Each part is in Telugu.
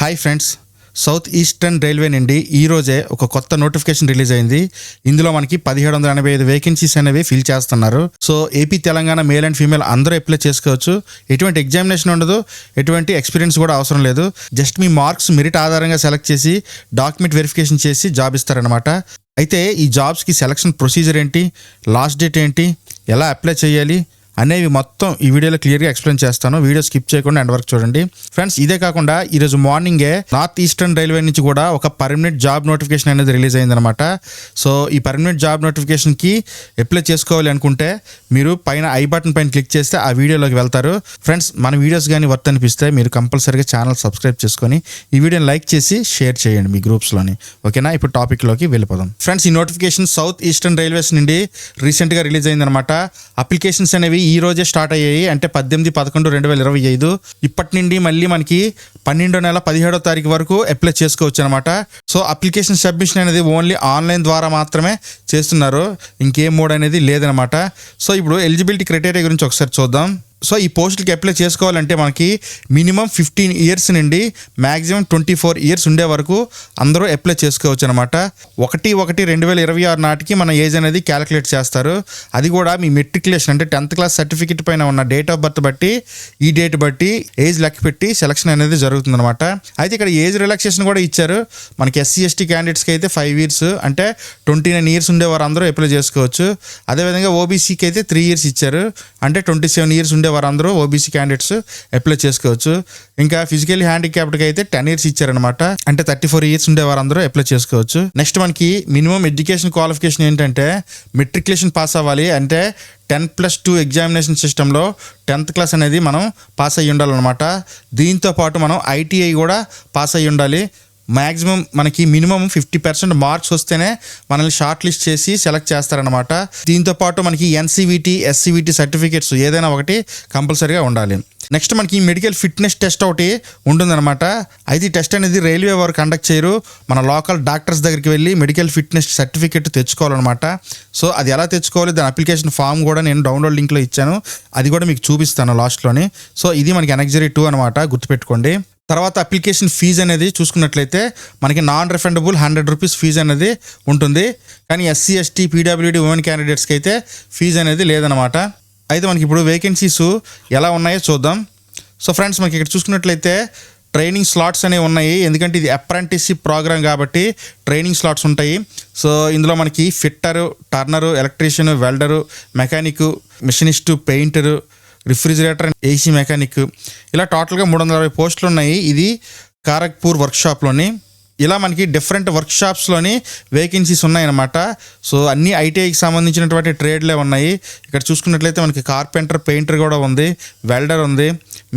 Hi friends, south eastern railway నుండి ఈరోజే ఒక కొత్త నోటిఫికేషన్ రిలీజ్ అయింది. ఇందులో మనకి 1785 వేకెన్సీస్ అనేవి ఫిల్ చేస్తున్నారు. So AP, Telangana male and female అందరూ అప్లై చేసుకోవచ్చు. ఎటువంటి ఎగ్జామినేషన్ ఉండదు, ఎటువంటి ఎక్స్పీరియన్స్ కూడా అవసరం లేదు. జస్ట్ మీ మార్క్స్ మెరిట్ ఆధారంగా సెలెక్ట్ చేసి డాక్యుమెంట్ వెరిఫికేషన్ చేసి జాబ్ ఇస్తారనమాట. అయితే ఈ జాబ్స్కి సెలక్షన్ ప్రొసీజర్ ఏంటి, లాస్ట్ డేట్ ఏంటి, ఎలా అప్లై చేయాలి అనేవి మొత్తం ఈ వీడియోలో క్లియర్గా ఎక్స్ప్లెయిన్ చేస్తాను. వీడియో స్కిప్ చేయకుండా ఎండ్ వరకు చూడండి ఫ్రెండ్స్. ఇదే కాకుండా ఈరోజు మార్నింగే నార్త్ ఈస్టర్న్ రైల్వే నుంచి కూడా ఒక పర్మనెంట్ జాబ్ నోటిఫికేషన్ అనేది రిలీజ్ అయిందనమాట. సో ఈ పర్మనెంట్ జాబ్ నోటిఫికేషన్కి అప్లై చేసుకోవాలి అనుకుంటే మీరు పైన ఐ బటన్ పైన క్లిక్ చేస్తే ఆ వీడియోలోకి వెళ్తారు. ఫ్రెండ్స్, మన వీడియోస్ కానీ వర్త్ అనిపిస్తే మీరు కంపల్సరీగా ఛానల్ సబ్స్క్రైబ్ చేసుకొని ఈ వీడియోని లైక్ చేసి షేర్ చేయండి మీ గ్రూప్స్లోని. ఓకేనా? ఇప్పుడు టాపిక్లోకి వెళ్ళిపోదాం. ఫ్రెండ్స్, ఈ నోటిఫికేషన్ సౌత్ ఈస్టర్న్ రైల్వేస్ నుండి రీసెంట్గా రిలీజ్ అయిందనమాట. అప్లికేషన్స్ అనేవి ఈ రోజే స్టార్ట్ అయ్యాయి, అంటే 18/11/2025. ఇప్పటి నుండి మళ్ళీ మనకి 12వ నెల 17వ తారీఖు వరకు అప్లై చేసుకోవచ్చు అనమాట. సో అప్లికేషన్ సబ్మిషన్ అనేది ఓన్లీ ఆన్లైన్ ద్వారా మాత్రమే చేస్తున్నారు, ఇంకేం మోడ్ అనేది లేదనమాట. సో ఇప్పుడు ఎలిజిబిలిటీ క్రైటీరియా గురించి ఒకసారి చూద్దాం. సో ఈ పోస్టులకి అప్లై చేసుకోవాలంటే మనకి మినిమం 15 ఇయర్స్ నుండి మ్యాక్సిమం 24 ఇయర్స్ ఉండే వరకు అందరూ అప్లై చేసుకోవచ్చు అనమాట. 1/1/2026 నాటికి మన ఏజ్ అనేది క్యాలిక్యులేట్ చేస్తారు. అది కూడా మీ మెట్రికులేషన్ అంటే 10th క్లాస్ సర్టిఫికేట్ పైన ఉన్న డేట్ ఆఫ్ బర్త్ బట్టి, ఈ డేట్ బట్టి ఏజ్ లెక్క పెట్టి సెలక్షన్ అనేది జరుగుతుంది అనమాట. అయితే ఇక్కడ ఏజ్ రిలాక్సేషన్ కూడా ఇచ్చారు. మనకి SC ST క్యాండిడేట్స్కి అయితే 5 ఇయర్స్ అంటే 29 ఇయర్స్ ఉండేవారు అందరూ అప్లై చేసుకోవచ్చు. అదేవిధంగా OBCకి అయితే 3 ఇయర్స్ ఇచ్చారు, అంటే 27 ఇయర్స్ వారందరూ OBC క్యాండిడేట్స్ అప్లై చేసుకోవచ్చు. ఇంకా ఫిజికల్లీ హ్యాండిక్యాప్డ్కి అయితే 10 ఇయర్స్ ఇచ్చారనమాట, అంటే 34 ఇయర్స్ ఉండే వారందరూ అప్లై చేసుకోవచ్చు. నెక్స్ట్ మనకి మినిమం ఎడ్యుకేషన్ క్వాలిఫికేషన్ ఏంటంటే మెట్రికులేషన్ పాస్ అవ్వాలి, అంటే 10+2 ఎగ్జామినేషన్ సిస్టంలో 10th క్లాస్ అనేది మనం పాస్ అయ్యి ఉండాలన్నమాట. దీంతో పాటు మనం ITI కూడా పాస్ అయ్యి ఉండాలి. మ్యాక్సిమం మనకి మినిమం 50% మార్క్స్ వస్తేనే మనల్ని షార్ట్ లిస్ట్ చేసి సెలెక్ట్ చేస్తారనమాట. దీంతో పాటు మనకి NCVT, SCVT సర్టిఫికేట్స్ ఏదైనా ఒకటి కంపల్సరీగా ఉండాలి. నెక్స్ట్ మనకి మెడికల్ ఫిట్నెస్ టెస్ట్ ఒకటి ఉంటుందన్నమాట. అయితే ఈ టెస్ట్ అనేది రైల్వే వారు కండక్ట్ చేయరు, మన లోకల్ డాక్టర్స్ దగ్గరికి వెళ్ళి మెడికల్ ఫిట్నెస్ సర్టిఫికేట్ తెచ్చుకోవాలన్నమాట. సో అది ఎలా తెచ్చుకోవాలి, దాని అప్లికేషన్ ఫామ్ కూడా నేను డౌన్లోడ్ లింక్లో ఇచ్చాను, అది కూడా మీకు చూపిస్తాను లాస్ట్లోని. సో ఇది మనకి అనెక్సరీ 2 అనమాట, గుర్తుపెట్టుకోండి. తర్వాత అప్లికేషన్ ఫీజు అనేది చూసుకున్నట్లయితే మనకి నాన్ రిఫండబుల్ 100 రూపీస్ ఫీజు అనేది ఉంటుంది. కానీ SC ST PWD ఉమెన్ క్యాండిడేట్స్కి అయితే ఫీజు అనేది లేదనమాట. అయితే మనకి ఇప్పుడు వేకెన్సీస్ ఎలా ఉన్నాయో చూద్దాం. సో ఫ్రెండ్స్, మనకి ఇక్కడ చూసుకున్నట్లయితే ట్రైనింగ్ స్లాట్స్ అనేవి ఉన్నాయి, ఎందుకంటే ఇది అప్రెంటిస్షిప్ ప్రోగ్రామ్ కాబట్టి ట్రైనింగ్ స్లాట్స్ ఉంటాయి. సో ఇందులో మనకి fitter, turner, electrician, welder, mechanic, machinist, painter, refrigerator, AC mechanic, ఇలా టోటల్గా 360 పోస్టులు ఉన్నాయి. ఇది ఖారగ్పూర్ వర్క్షాప్లోని. ఇలా మనకి డిఫరెంట్ వర్క్షాప్స్లోని వేకెన్సీస్ ఉన్నాయన్నమాట. సో అన్ని ITIకి సంబంధించినటువంటి ట్రేడ్లే ఉన్నాయి. ఇక్కడ చూసుకున్నట్లయితే మనకి కార్పెంటర్, పెయింటర్ కూడా ఉంది, వెల్డర్ ఉంది,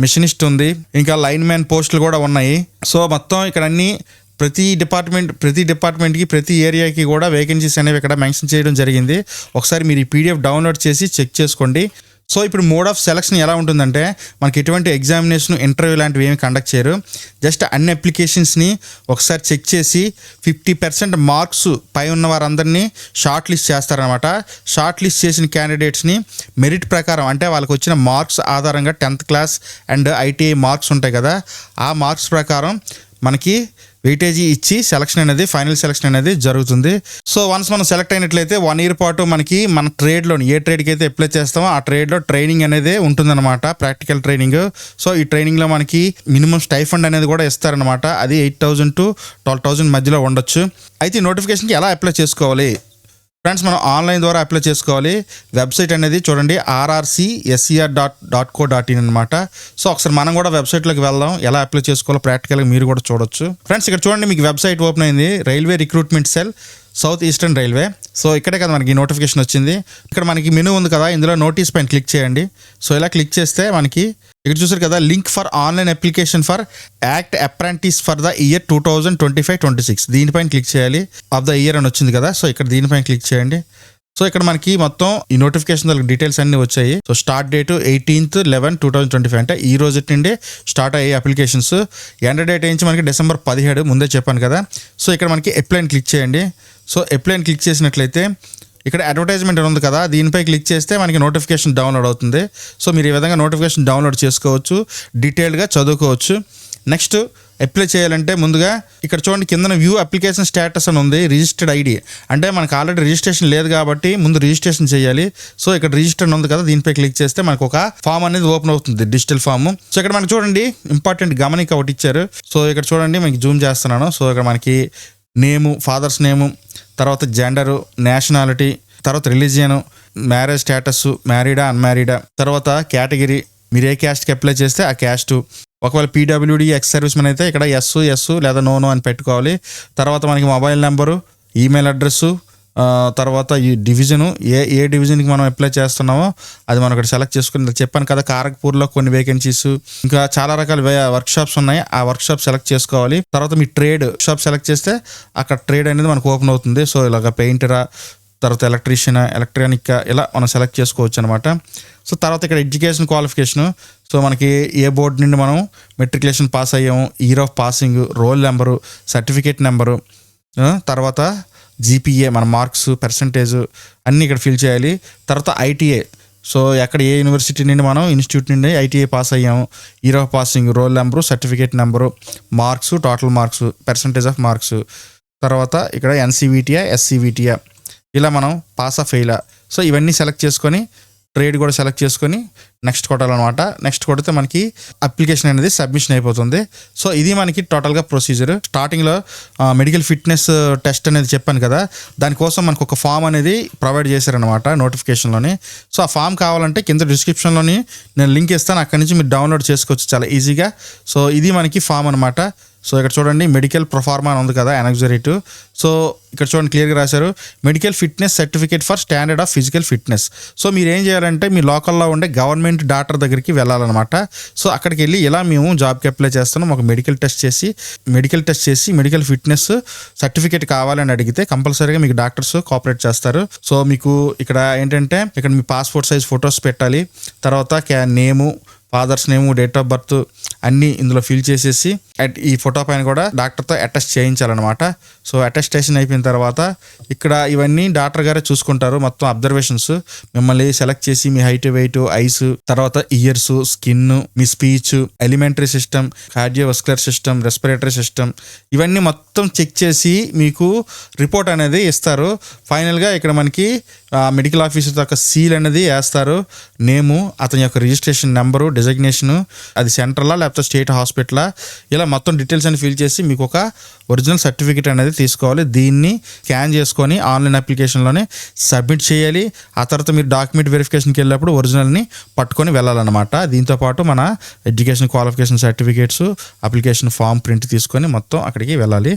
మిషనిస్ట్ ఉంది, ఇంకా లైన్ మ్యాన్ పోస్టులు కూడా ఉన్నాయి. సో మొత్తం ఇక్కడ అన్ని ప్రతి డిపార్ట్మెంట్కి ప్రతి ఏరియాకి కూడా వేకెన్సీస్ అనేవి ఇక్కడ మెన్షన్ చేయడం జరిగింది. ఒకసారి మీరు ఈ PDF డౌన్లోడ్ చేసి చెక్ చేసుకోండి. సో ఇప్పుడు మోడ్ ఆఫ్ సెలక్షన్ ఎలా ఉంటుందంటే మనకి ఎటువంటి ఎగ్జామినేషన్, ఇంటర్వ్యూ లాంటివి ఏమి కండక్ట్ చేయరు. జస్ట్ అన్ని అప్లికేషన్స్ని ఒకసారి చెక్ చేసి 50% మార్క్స్ పై ఉన్న వారందరినీ షార్ట్ లిస్ట్ చేస్తారనమాట. షార్ట్ లిస్ట్ చేసిన క్యాండిడేట్స్ని మెరిట్ ప్రకారం, అంటే వాళ్ళకి వచ్చిన మార్క్స్ ఆధారంగా 10th class and ITI marks ఉంటాయి కదా, ఆ మార్క్స్ ప్రకారం మనకి వెయిటేజీ ఇచ్చి సెలక్షన్ అనేది, ఫైనల్ సెలక్షన్ అనేది జరుగుతుంది. సో వన్స్ మనం సెలెక్ట్ అయినట్లయితే 1 ఇయర్ పాటు మనకి మన ట్రేడ్లోని ఏ ట్రేడ్కి అయితే అప్లై చేస్తామో ఆ ట్రేడ్లో ట్రైనింగ్ అనేది ఉంటుందన్నమాట, ప్రాక్టికల్ ట్రైనింగ్. సో ఈ ట్రైనింగ్లో మనకి మినిమం స్టైఫండ్ అనేది కూడా ఇస్తారనమాట. అది 8,000 to 12,000 మధ్యలో ఉండొచ్చు. అయితే ఈ నోటిఫికేషన్కి ఎలా అప్లై చేసుకోవాలి ఫ్రెండ్స్? మనం ఆన్లైన్ ద్వారా అప్లై చేసుకోవాలి. వెబ్సైట్ అనేది చూడండి, rrcscr.co.in అనమాట. సో ఒకసారి మనం కూడా వెబ్సైట్లోకి వెళ్దాం, ఎలా అప్లై చేసుకోవాలో ప్రాక్టికల్గా మీరు కూడా చూడొచ్చు. ఫ్రెండ్స్, ఇక్కడ చూడండి, మీకు వెబ్సైట్ ఓపెన్ అయింది, railway recruitment cell, south eastern railway. So ఇక్కడే కదా మనకి నోటిఫికేషన్ వచ్చింది. ఇక్కడ మనకి మెనూ ఉంది కదా, ఇందులో నోటీస్ పైన క్లిక్ చేయండి. సో ఇలా క్లిక్ చేస్తే మనకి ఇక్కడ చూసారు కదా, link for online application for act apprentice for the year 2025-26, దీనిపైన క్లిక్ చేయాలి. ఆఫ్ ద ఇయర్ అని వచ్చింది కదా, సో ఇక్కడ దీనిపైన క్లిక్ చేయండి. సో ఇక్కడ మనకి మొత్తం ఈ నోటిఫికేషన్ డీటెయిల్స్ అన్ని వచ్చాయి. సో స్టార్ట్ డేట్ 18/11/2025, అంటే ఈ రోజు నుండి స్టార్ట్ అయ్యే అప్లికేషన్స్. ఎండ్ డేట్ నుంచి మనకి December 17, ముందే చెప్పాను కదా. సో ఇక్కడ మనకి అప్లైని క్లిక్ చేయండి. సో అప్లైని క్లిక్ చేసినట్లయితే ఇక్కడ అడ్వర్టైజ్మెంట్ ఉంది కదా, దీనిపై క్లిక్ చేస్తే మనకి నోటిఫికేషన్ డౌన్లోడ్ అవుతుంది. సో మీరు ఈ విధంగా నోటిఫికేషన్ డౌన్లోడ్ చేసుకోవచ్చు, డీటెయిల్డ్గా చదువుకోవచ్చు. నెక్స్ట్ అప్లై చేయాలంటే ముందుగా ఇక్కడ చూడండి కింద వ్యూ అప్లికేషన్ స్టేటస్ అని ఉంది, రిజిస్టర్డ్ ఐడి అంటే మనకు ఆల్రెడీ రిజిస్ట్రేషన్ లేదు కాబట్టి ముందు రిజిస్ట్రేషన్ చేయాలి. సో ఇక్కడ రిజిస్టర్ ఉంది కదా, దీనిపై క్లిక్ చేస్తే మనకు ఒక ఫామ్ అనేది ఓపెన్ అవుతుంది, డిజిటల్ ఫామ్. సో ఇక్కడ మనకి చూడండి ఇంపార్టెంట్ గమనిక ఒకటి ఇచ్చారు. సో ఇక్కడ చూడండి మనకి జూమ్ చేస్తున్నాను. సో ఇక్కడ మనకి నేము, ఫాదర్స్ నేము, తర్వాత జెండరు, నేషనాలిటీ, తర్వాత రిలీజియన్, మ్యారేజ్ స్టేటస్, మ్యారీడా అన్మ్యారీడా, తర్వాత కేటగిరీ, మీరు ఏ క్యాస్ట్కి అప్లై చేస్తే ఆ క్యాస్ట్. ఒకవేళ పీడబ్ల్యూడీ ఎక్స్ సర్వీస్ మెన్ అయితే ఇక్కడ ఎస్ లేదా నో అని పెట్టుకోవాలి. తర్వాత మనకి మొబైల్ నెంబరు, ఈమెయిల్ అడ్రస్సు, తర్వాత ఈ డివిజను, ఏ డివిజన్కి మనం అప్లై చేస్తున్నామో అది మనం ఇక్కడ సెలెక్ట్ చేసుకుని చెప్పాను కదా, కారక్పూర్లో కొన్ని వేకెన్సీస్, ఇంకా చాలా రకాల వర్క్ షాప్స్ ఉన్నాయి, ఆ వర్క్ షాప్ సెలెక్ట్ చేసుకోవాలి. తర్వాత మీ ట్రేడ్ షాప్ సెలెక్ట్ చేస్తే అక్కడ ట్రేడ్ అనేది మనకు ఓపెన్ అవుతుంది. సో ఇలాగ పెయింటరా, తర్వాత ఎలక్ట్రీషియన్, ఎలక్ట్రానిక్, ఇలా మనం సెలెక్ట్ చేసుకోవచ్చు అనమాట. సో తర్వాత ఇక్కడ ఎడ్యుకేషన్ క్వాలిఫికేషను, సో మనకి ఏ బోర్డు నుండి మనం మెట్రికులేషన్ పాస్ అయ్యాము, year of passing, roll number, certificate number, తర్వాత జీపీఏ మన మార్క్స్, పర్సంటేజ్ అన్నీ ఇక్కడ ఫిల్ చేయాలి. తర్వాత ఐటీఏ, సో ఎక్కడ ఏ యూనివర్సిటీ నుండి మనం ఇన్స్టిట్యూట్ నుండి ఐటీఐ పాస్ అయ్యాము, year of passing, roll number, certificate number, marks, total marks, percentage of marks, తర్వాత ఇక్కడ ఎన్సీవీటీయా, ఎస్సీవీటీయా, ఇలా మనం పాస్ ఆఫ్ ఫెయిలా. సో ఇవన్నీ సెలెక్ట్ చేసుకొని ట్రేడ్ కూడా సెలెక్ట్ చేసుకొని నెక్స్ట్ కొట్టాలన్నమాట. నెక్స్ట్ కొడితే మనకి అప్లికేషన్ అనేది సబ్మిషన్ అయిపోతుంది. సో ఇది మనకి టోటల్గా ప్రొసీజర్. స్టార్టింగ్లో మెడికల్ ఫిట్నెస్ టెస్ట్ అనేది చెప్పాను కదా, దానికోసం మనకు ఒక ఫామ్ అనేది ప్రొవైడ్ చేశారనమాట నోటిఫికేషన్లోని. సో ఆ ఫామ్ కావాలంటే కింద డిస్క్రిప్షన్లోని నేను లింక్ ఇస్తాను, అక్కడి నుంచి మీరు డౌన్లోడ్ చేసుకోవచ్చు చాలా ఈజీగా. సో ఇది మనకి ఫామ్ అనమాట. సో ఇక్కడ చూడండి మెడికల్ ప్రొఫార్మా అని ఉంది కదా, ఎనక్సరేటివ్. సో ఇక్కడ చూడండి క్లియర్గా రాశారు, medical fitness certificate for standard of physical fitness. So మీరు ఏం చేయాలంటే మీ లోకల్లో ఉండే గవర్నమెంట్ డాక్టర్ దగ్గరికి వెళ్ళాలన్నమాట. సో అక్కడికి వెళ్ళి ఇలా మేము జాబ్కి అప్లై చేస్తున్నాం, ఒక మెడికల్ టెస్ట్ చేసి మెడికల్ ఫిట్నెస్ సర్టిఫికేట్ కావాలని అడిగితే కంపల్సరీగా మీకు డాక్టర్స్ కోఆపరేట్ చేస్తారు. సో మీకు ఇక్కడ ఏంటంటే ఇక్కడ మీ పాస్పోర్ట్ సైజ్ ఫొటోస్ పెట్టాలి, తర్వాత name, father's name, date of birth అన్నీ ఇందులో ఫిల్ చేసేసి ఈ ఫోటో పైన కూడా డాక్టర్తో అటెస్ట్ చేయించాలన్నమాట. సో అటెస్టేషన్ అయిపోయిన తర్వాత ఇక్కడ ఇవన్నీ డాక్టర్ గారే చూసుకుంటారు, మొత్తం అబ్జర్వేషన్స్ మిమ్మల్ని సెలెక్ట్ చేసి మీ హైట్, వెయిట్, ఐస్, తర్వాత ఇయర్స్, స్కిన్, మీ speech, alimentary system, cardiovascular system, respiratory system, ఇవన్నీ మొత్తం చెక్ చేసి మీకు రిపోర్ట్ అనేది ఇస్తారు. ఫైనల్గా ఇక్కడ మనకి మెడికల్ ఆఫీసర్ యొక్క సీల్ అనేది వేస్తారు, నేము, అతని యొక్క రిజిస్ట్రేషన్ నెంబరు, డిజిగ్నేషను, అది సెంట్రలా లేకపోతే స్టేట్ హాస్పిటలా, ఇలా మొత్తం డీటెయిల్స్ అని ఫిల్ చేసి మీకు ఒక ఒరిజినల్ సర్టిఫికేట్ అనేది తీసుకోవాలి. దీన్ని స్కాన్ చేసుకొని ఆన్లైన్ అప్లికేషన్లోనే సబ్మిట్ చేయాలి. ఆ తర్వాత మీరు డాక్యుమెంట్ వెరిఫికేషన్కి వెళ్ళినప్పుడు ఒరిజినల్ని పట్టుకొని వెళ్ళాలన్నమాట. దీంతోపాటు మన education qualification certificates, application form print తీసుకొని మొత్తం అక్కడికి వెళ్ళాలి.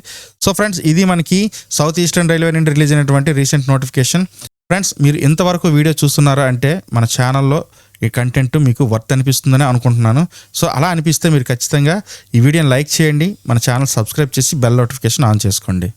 సో ఫ్రెండ్స్ ఇది మనకి సౌత్ ఈస్టర్న్ రైల్వే నుండి రిలీజ్ అయినటువంటి రీసెంట్ నోటిఫికేషన్. ఫ్రెండ్స్ మీరు ఇంతవరకు వీడియో చూస్తున్నారా అంటే మన ఛానల్లో ఈ కంటెంట్ మీకు వర్త్ అనిపిస్తుందని అనుకుంటున్నాను. సో అలా అనిపిస్తే మీరు ఖచ్చితంగా ఈ వీడియోని లైక్ చేయండి, మన ఛానల్ సబ్స్క్రైబ్ చేసి బెల్ నోటిఫికేషన్ ఆన్ చేసుకోండి.